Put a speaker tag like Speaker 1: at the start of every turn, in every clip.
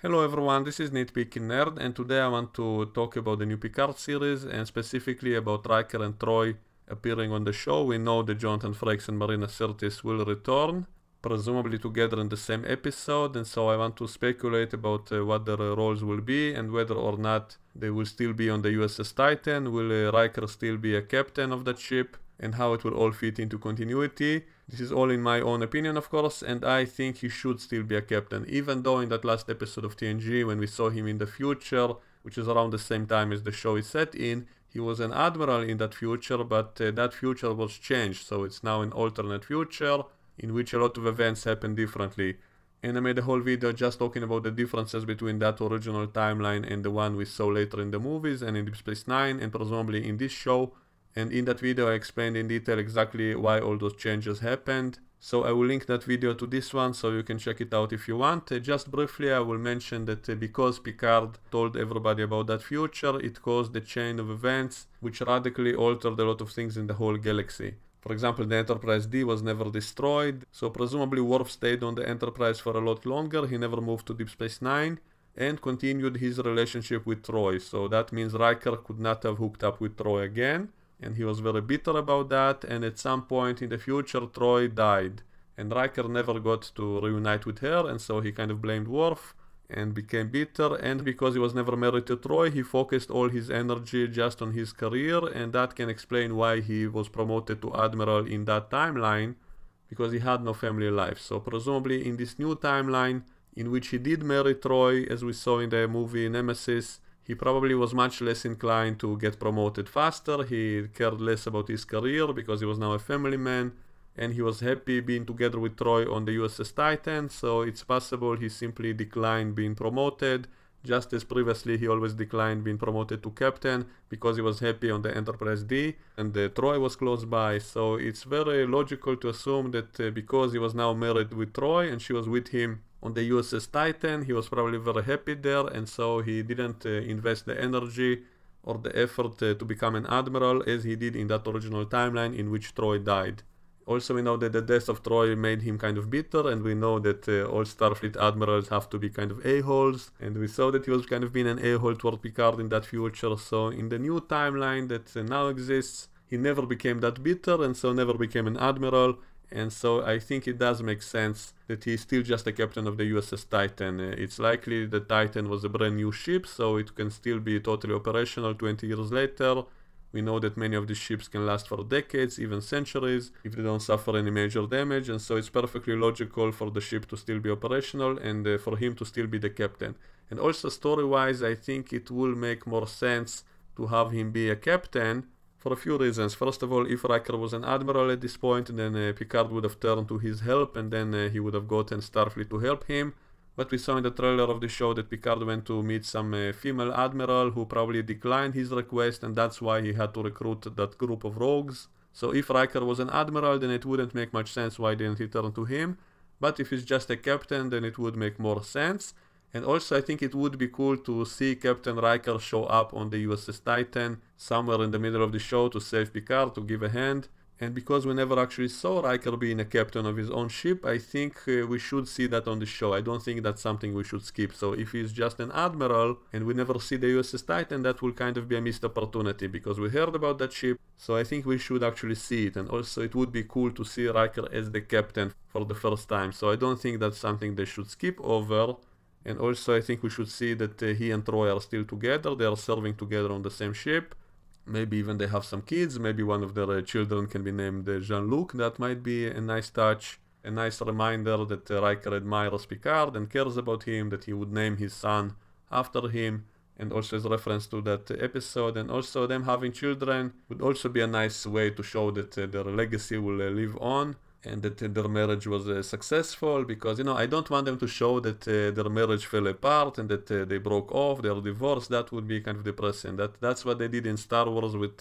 Speaker 1: Hello everyone, this is Nitpicking Nerd, and today I want to talk about the new Picard series, and specifically about Riker and Troi appearing on the show. We know that Jonathan Frakes and Marina Sirtis will return, presumably together in the same episode, and so I want to speculate about what their roles will be, and whether or not they will still be on the USS Titan. Will Riker still be a captain of that ship, and how it will all fit into continuity. This is all in my own opinion, of course, and I think he should still be a captain, even though in that last episode of TNG, when we saw him in the future, which is around the same time as the show is set in, he was an admiral in that future, but that future was changed, so it's now an alternate future, in which a lot of events happen differently. And I made a whole video just talking about the differences between that original timeline and the one we saw later in the movies and in Deep Space Nine, and presumably in this show. And in that video I explained in detail exactly why all those changes happened. So I will link that video to this one so you can check it out if you want. Just briefly I will mention that because Picard told everybody about that future, it caused a chain of events which radically altered a lot of things in the whole galaxy. For example, the Enterprise D was never destroyed, so presumably Worf stayed on the Enterprise for a lot longer. He never moved to Deep Space Nine and continued his relationship with Troi. So that means Riker could not have hooked up with Troi again. And he was very bitter about that, and at some point in the future Troi died, and Riker never got to reunite with her, and so he kind of blamed Worf and became bitter. And because he was never married to Troi, he focused all his energy just on his career, and that can explain why he was promoted to Admiral in that timeline, because he had no family life. So presumably in this new timeline, in which he did marry Troi, as we saw in the movie Nemesis, he probably was much less inclined to get promoted faster. He cared less about his career because he was now a family man, and he was happy being together with Troi on the USS Titan, so it's possible he simply declined being promoted, just as previously he always declined being promoted to captain because he was happy on the Enterprise D and Troi was close by. So it's very logical to assume that because he was now married with Troi and she was with him on the USS Titan, he was probably very happy there, and so he didn't invest the energy or the effort to become an admiral as he did in that original timeline in which Troi died. Also, we know that the death of Troi made him kind of bitter, and we know that all Starfleet admirals have to be kind of a-holes, and we saw that he was kind of being an a-hole toward Picard in that future. So in the new timeline that now exists, he never became that bitter, and so never became an admiral. And so I think it does make sense that he's still just a captain of the USS Titan. It's likely the Titan was a brand new ship, so it can still be totally operational 20 years later. We know that many of these ships can last for decades, even centuries, if they don't suffer any major damage, and so it's perfectly logical for the ship to still be operational and for him to still be the captain. And also story-wise, I think it will make more sense to have him be a captain, for a few reasons. First of all, if Riker was an admiral at this point, then Picard would have turned to his help, and then he would have gotten Starfleet to help him. But we saw in the trailer of the show that Picard went to meet some female admiral who probably declined his request, and that's why he had to recruit that group of rogues. So if Riker was an admiral, then it wouldn't make much sense why didn't he turn to him. But if he's just a captain, then it would make more sense. And also I think it would be cool to see Captain Riker show up on the USS Titan somewhere in the middle of the show to save Picard, to give a hand. And because we never actually saw Riker being a captain of his own ship, I think we should see that on the show. I don't think that's something we should skip. So if he's just an admiral and we never see the USS Titan, that will kind of be a missed opportunity because we heard about that ship. So I think we should actually see it. And also it would be cool to see Riker as the captain for the first time. So I don't think that's something they should skip over. And also I think we should see that he and Troi are still together. They are serving together on the same ship. Maybe even they have some kids. Maybe one of their children can be named Jean-Luc. That might be a nice touch. A nice reminder that Riker admires Picard and cares about him, that he would name his son after him. And also as a reference to that episode. And also them having children would also be a nice way to show that their legacy will live on. And that their marriage was successful, because, you know, I don't want them to show that their marriage fell apart and that they broke off, they are divorced. That would be kind of depressing. That's what they did in Star Wars with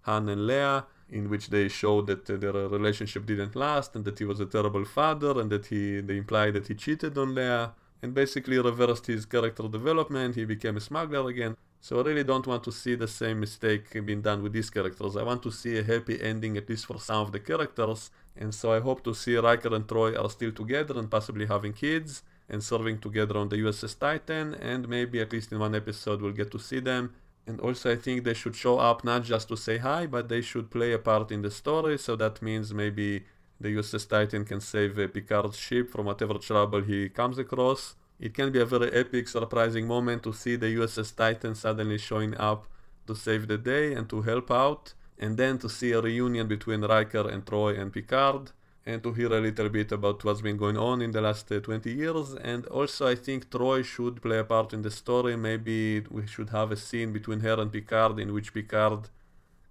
Speaker 1: Han and Leia, in which they showed that their relationship didn't last and that he was a terrible father and that they implied that he cheated on Leia and basically reversed his character development. He became a smuggler again. So I really don't want to see the same mistake being done with these characters. I want to see a happy ending, at least for some of the characters. And so I hope to see Riker and Troi are still together and possibly having kids. and serving together on the USS Titan, and maybe at least in one episode we'll get to see them. And also I think they should show up not just to say hi, but they should play a part in the story, so that means maybe the USS Titan can save Picard's ship from whatever trouble he comes across. It can be a very epic, surprising moment to see the USS Titan suddenly showing up to save the day and to help out, and then to see a reunion between Riker and Troi and Picard, and to hear a little bit about what's been going on in the last 20 years. And also I think Troi should play a part in the story. Maybe we should have a scene between her and Picard in which Picard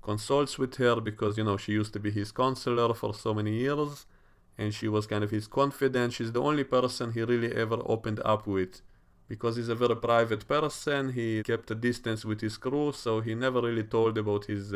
Speaker 1: consults with her, because you know she used to be his counselor for so many years and she was kind of his confidant. She's the only person he really ever opened up with, because he's a very private person. He kept a distance with his crew, so he never really told about his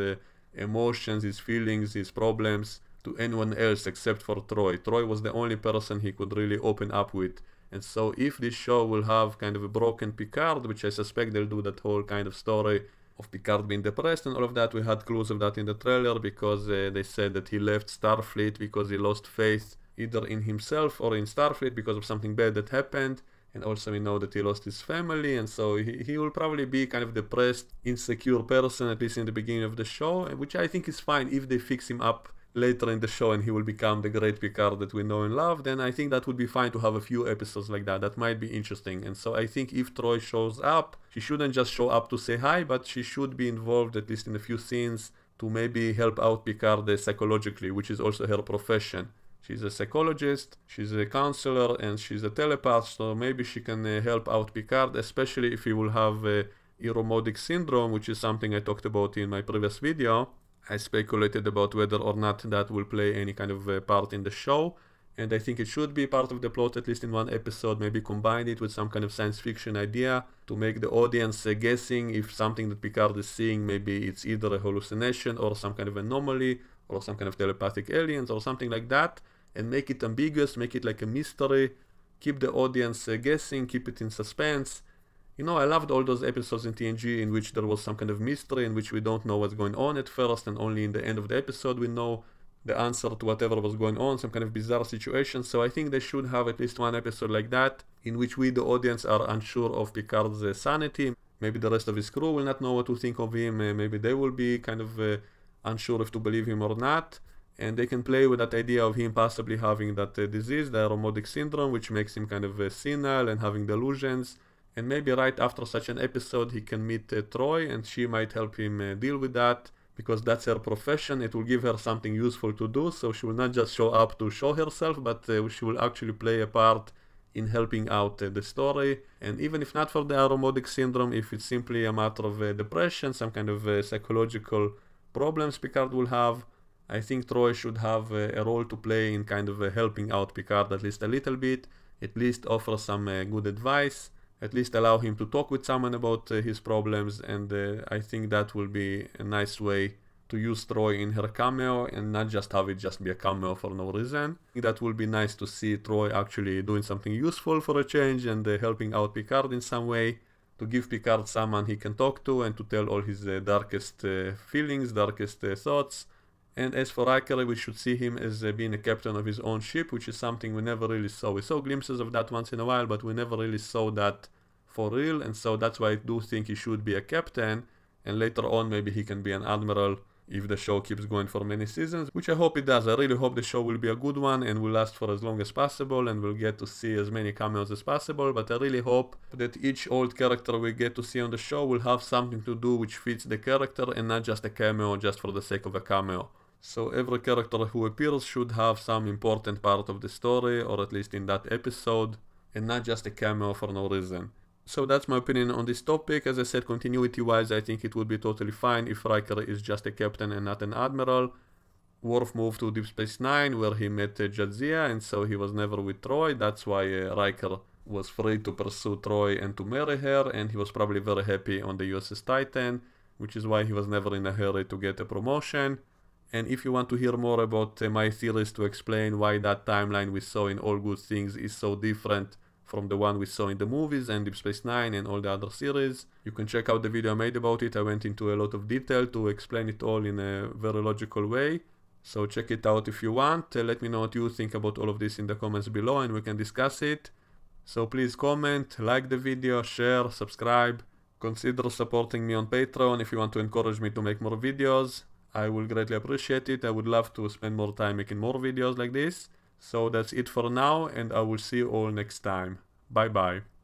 Speaker 1: emotions, his feelings, his problems to anyone else except for Troi. Troi was the only person he could really open up with. And so if this show will have kind of a broken Picard, which I suspect they'll do that whole kind of story of Picard being depressed and all of that, we had clues of that in the trailer, because they said that he left Starfleet because he lost faith either in himself or in Starfleet because of something bad that happened. And also we know that he lost his family, and so he will probably be kind of depressed, insecure person, at least in the beginning of the show, which I think is fine if they fix him up later in the show and he will become the great Picard that we know and love. Then I think that would be fine to have a few episodes like that. That might be interesting. And so I think if Troi shows up, she shouldn't just show up to say hi, but she should be involved at least in a few scenes to maybe help out Picard psychologically, which is also her profession. She's a psychologist, she's a counselor, and she's a telepath, so maybe she can help out Picard, especially if he will have Iromodic syndrome, which is something I talked about in my previous video. I speculated about whether or not that will play any kind of part in the show, and I think it should be part of the plot, at least in one episode. Maybe combine it with some kind of science fiction idea to make the audience guessing if something that Picard is seeing, maybe it's either a hallucination or some kind of anomaly or some kind of telepathic aliens or something like that, and make it ambiguous, make it like a mystery, keep the audience guessing, keep it in suspense. You know, I loved all those episodes in TNG in which there was some kind of mystery, in which we don't know what's going on at first, and only in the end of the episode we know the answer to whatever was going on, some kind of bizarre situation. So I think they should have at least one episode like that, in which we, the audience, are unsure of Picard's sanity. Maybe the rest of his crew will not know what to think of him, maybe they will be kind of unsure if to believe him or not. And they can play with that idea of him possibly having that disease, the Iromodic syndrome, which makes him kind of senile and having delusions. And maybe right after such an episode he can meet Troi, and she might help him deal with that, because that's her profession. It will give her something useful to do, so she will not just show up to show herself, but she will actually play a part in helping out the story. And even if not for the Iromodic syndrome, if it's simply a matter of depression, some kind of psychological problems Picard will have, I think Troi should have a role to play in kind of helping out Picard at least a little bit, at least offer some good advice, at least allow him to talk with someone about his problems. And I think that will be a nice way to use Troi in her cameo, and not just have it just be a cameo for no reason. I think that will be nice to see Troi actually doing something useful for a change, and helping out Picard in some way, to give Picard someone he can talk to and to tell all his darkest feelings, darkest thoughts. And as for Riker, we should see him as being a captain of his own ship, which is something we never really saw. We saw glimpses of that once in a while, but we never really saw that for real, and so that's why I do think he should be a captain, and later on maybe he can be an admiral if the show keeps going for many seasons, which I hope it does. I really hope the show will be a good one and will last for as long as possible, and we'll get to see as many cameos as possible. But I really hope that each old character we get to see on the show will have something to do which fits the character, and not just a cameo just for the sake of a cameo. So every character who appears should have some important part of the story, or at least in that episode, and not just a cameo for no reason. So that's my opinion on this topic. As I said, continuity wise, I think it would be totally fine if Riker is just a captain and not an admiral. Worf moved to Deep Space Nine, where he met Jadzia, and so he was never with Troi. That's why Riker was free to pursue Troi and to marry her, and he was probably very happy on the USS Titan, which is why he was never in a hurry to get a promotion. And if you want to hear more about my theories to explain why that timeline we saw in All Good Things is so different from the one we saw in the movies and Deep Space Nine and all the other series, you can check out the video I made about it. I went into a lot of detail to explain it all in a very logical way. So check it out if you want. Let me know what you think about all of this in the comments below, and we can discuss it. So please comment, like the video, share, subscribe. Consider supporting me on Patreon if you want to encourage me to make more videos. I will greatly appreciate it. I would love to spend more time making more videos like this. So that's it for now, and I will see you all next time. Bye bye.